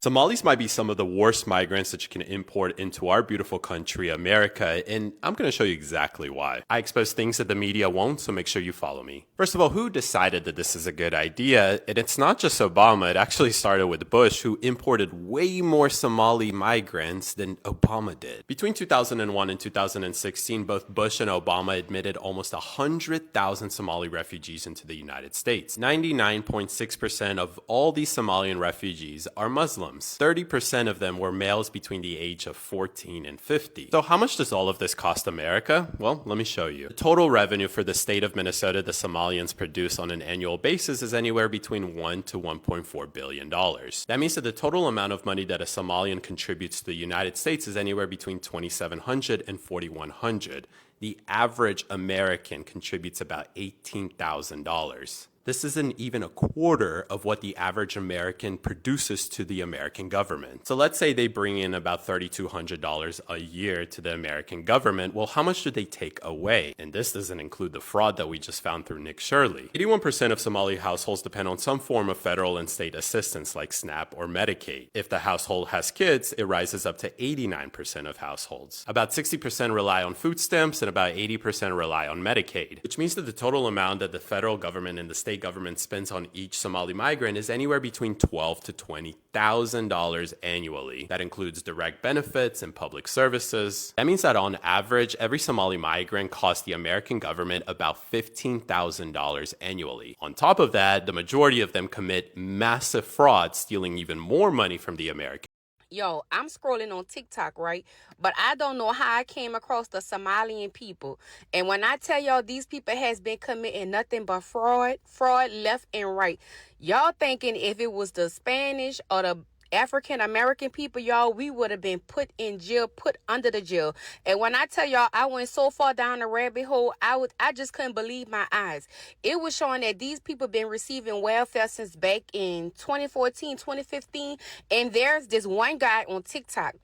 Somalis might be some of the worst migrants that you can import into our beautiful country, America, and I'm going to show you exactly why. I expose things that the media won't, so make sure you follow me. First of all, who decided that this is a good idea? And it's not just Obama, it actually started with Bush, who imported way more Somali migrants than Obama did. Between 2001 and 2016, both Bush and Obama admitted almost 100,000 Somali refugees into the United States. 99.6% of all these Somalian refugees are Muslims. 30% of them were males between the age of 14 and 50. So how much does all of this cost America? Well, let me show you. The total revenue for the state of Minnesota the Somalians produce on an annual basis is anywhere between $1 to $1.4 billion. That means that the total amount of money that a Somalian contributes to the United States is anywhere between $2,700 and $4,100. The average American contributes about $18,000. This isn't even a quarter of what the average American produces to the American government. So let's say they bring in about $3,200 a year to the American government. Well, how much do they take away? And this doesn't include the fraud that we just found through Nick Shirley. 81% of Somali households depend on some form of federal and state assistance like SNAP or Medicaid. If the household has kids, it rises up to 89% of households. About 60% rely on food stamps and about 80% rely on Medicaid, which means that the total amount that the federal government and the state government spends on each Somali migrant is anywhere between $12,000 to $20,000 annually. That includes direct benefits and public services. That means that on average, every Somali migrant costs the American government about $15,000 annually. On top of that, the majority of them commit massive fraud, stealing even more money from the American. Yo, I'm scrolling on TikTok, right? But I don't know how I came across the Somalian people. And when I tell y'all these people has been committing nothing but fraud left and right. Y'all thinking if it was the Spanish or the African American people, y'all, we would have been put in jail, put under the jail. And when I tell y'all I went so far down the rabbit hole, I just couldn't believe my eyes. It was showing that these people been receiving welfare since back in 2014, 2015. And there's this one guy on TikTok.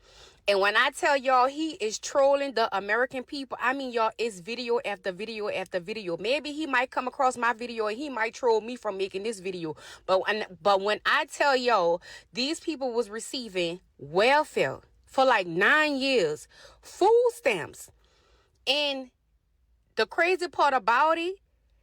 And when I tell y'all he is trolling the American people, I mean, y'all, it's video after video after video. Maybe he might come across my video and he might troll me from making this video. But when I tell y'all these people was receiving welfare for like 9 years, food stamps, and the crazy part about it,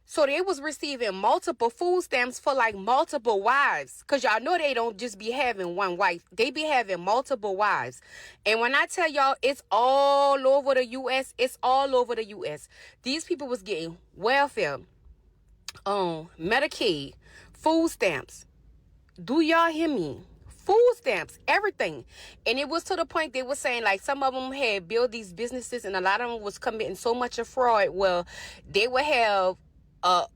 so they was receiving multiple food stamps for like multiple wives. Because y'all know they don't just be having one wife. They be having multiple wives. And when I tell y'all it's all over the U.S., it's all over the U.S. These people was getting welfare, Medicaid, food stamps. Do y'all hear me? Food stamps, everything. And it was to the point they were saying like some of them had built these businesses and a lot of them was committing so much of fraud. Well, they would have a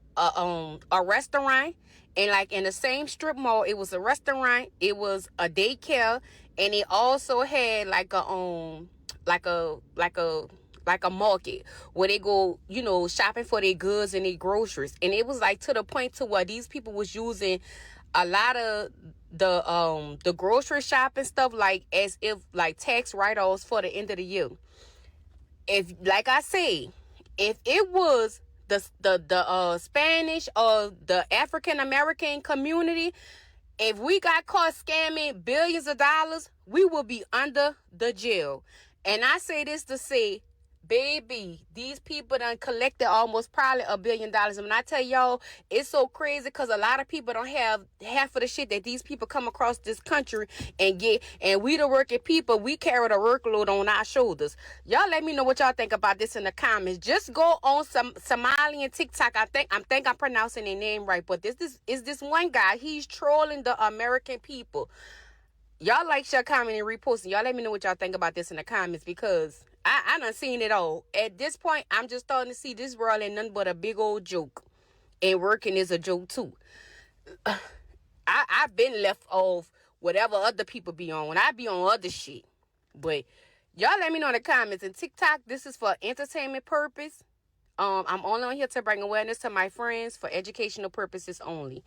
restaurant, and like in the same strip mall, it was a restaurant, it was a daycare, and it also had like a market where they go, shopping for their goods and their groceries. And it was like to the point to where these people was using a lot of the grocery shopping stuff like as if like tax write-offs for the end of the year. If, like I say, if it was the Spanish or the African American community, if we got caught scamming billions of dollars, we will be under the jail. And I say this to say, baby, these people done collected almost probably $1 billion. And when I tell y'all, it's so crazy because a lot of people don't have half of the shit that these people come across this country and get. And we the working people, we carry the workload on our shoulders. Y'all let me know what y'all think about this in the comments. Just go on some Somalian TikTok. I think I'm pronouncing their name right. But this is this one guy. He's trolling the American people. Y'all like, share, comment, and repost. Y'all let me know what y'all think about this in the comments because I done seen it all. At this point, I'm just starting to see this world ain't nothing but a big old joke. And working is a joke too. I've been left off whatever other people be on when I be on other shit. But y'all let me know in the comments. And TikTok, this is for entertainment purpose. I'm only on here to bring awareness to my friends for educational purposes only.